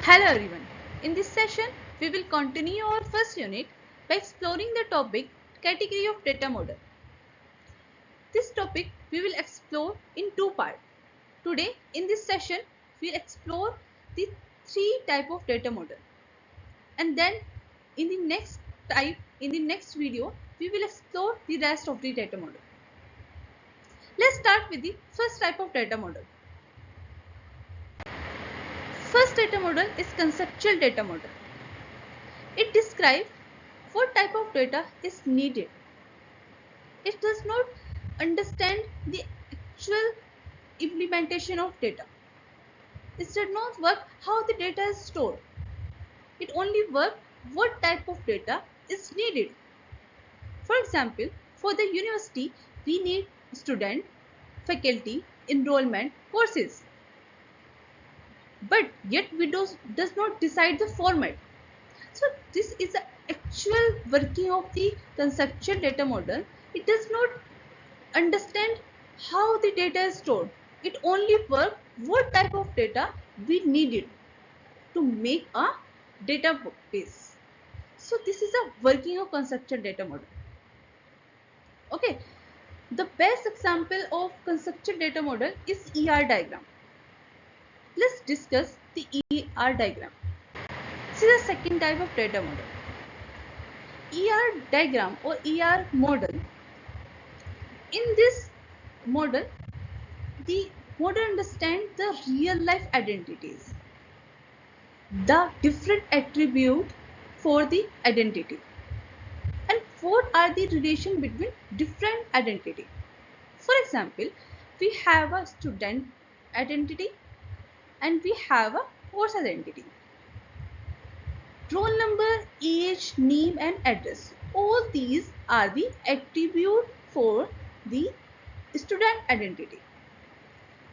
Hello everyone. In this session, we will continue our first unit by exploring the topic category of data model. This topic we will explore in two parts. Today in this session, we will explore the three type of data model. And then in the next video, we will explore the rest of the data model. Let's start with the first type of data model. First data model is conceptual data model. It describes what type of data is needed. It does not understand the actual implementation of data. It does not work how the data is stored. It only works what type of data is needed. For example, for the university, we need student, faculty, enrollment, courses. But yet we does not decide the format. So this is the actual working of the conceptual data model. It does not understand how the data is stored. It only works what type of data we needed to make a database. So this is a working of conceptual data model. Okay, the best example of conceptual data model is ER diagram. Let's discuss the ER diagram. This is the second type of data model. ER diagram or ER model. In this model, the model understands the real life identities, the different attribute for the identity, and what are the relation between different identity. For example, we have a student identity and we have a course identity. Roll number, age, name and address. All these are the attribute for the student identity.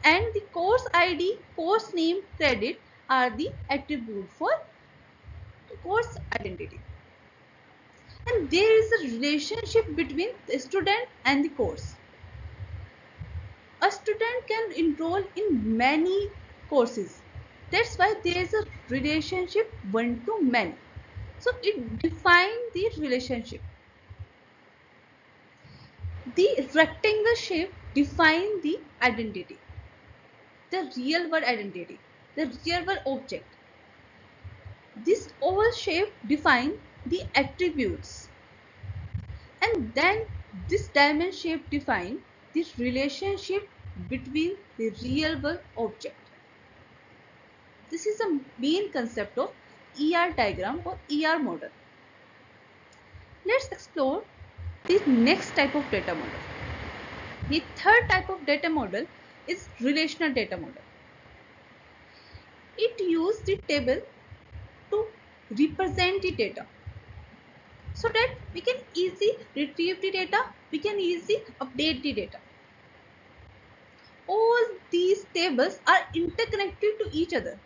And the course ID, course name, credit are the attribute for course identity. And there is a relationship between the student and the course. A student can enroll in many courses. That's why there is a relationship one to many. So it defines the relationship. The rectangle shape defines the identity, the real world identity, the real world object. This oval shape defines the attributes, and then this diamond shape defines the relationship between the real world object. This is the main concept of ER diagram or ER model. Let's explore the next type of data model. The third type of data model is relational data model. It uses the table to represent the data so that we can easily retrieve the data, we can easily update the data. All these tables are interconnected to each other.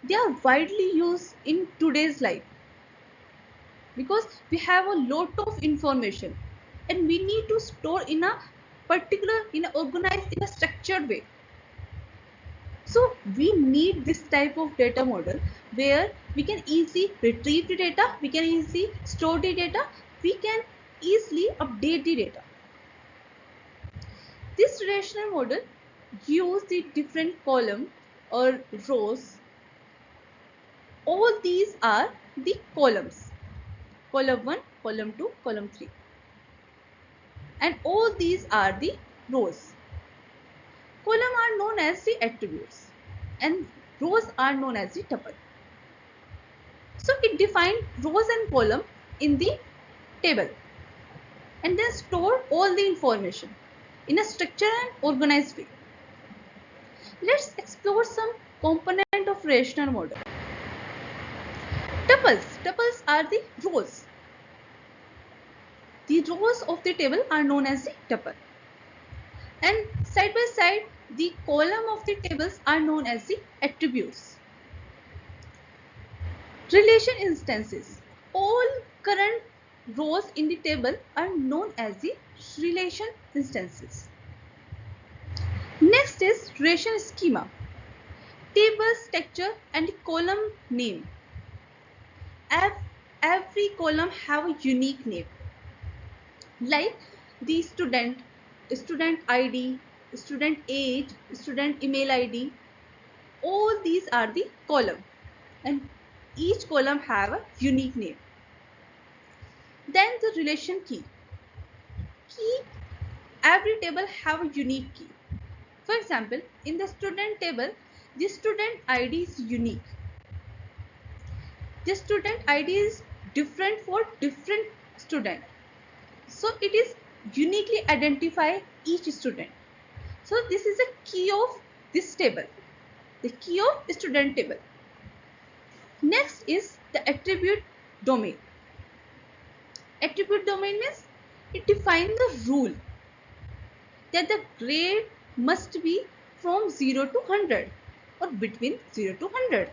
They are widely used in today's life because we have a lot of information and we need to store in a organized, in a structured way. So we need this type of data model where we can easily retrieve the data, we can easily store the data, we can easily update the data. This relational model uses the different column or rows. All these are the columns. Column 1, column 2, column 3. And all these are the rows. Columns are known as the attributes and rows are known as the tuple. So it defines rows and columns in the table and then store all the information in a structured and organized way. Let's explore some component of relational model. Tuples. Tuples are the rows. The rows of the table are known as the tuple. And side by side, the column of the tables are known as the attributes. Relation instances. All current rows in the table are known as the relation instances. Next is relation schema. table structure and column name. Every column have a unique name, like the student ID, student age, student email ID. All these are the column, and each column have a unique name. Then the relation key. Every table have a unique key. For example, in the student table, the student ID is unique. The student ID is different for different student. So it is uniquely identify each student. So this is a key of this table, the key of student table. Next is the attribute domain. Attribute domain means it defines the rule that the grade must be from 0 to 100 or between 0 to 100.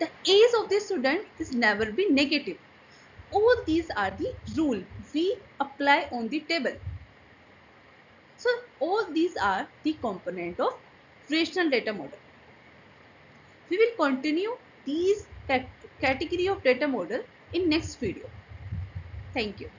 The age of the student is never be negative. All these are the rule we apply on the table. So all these are the component of rational data model. We will continue these category of data model in next video. Thank you.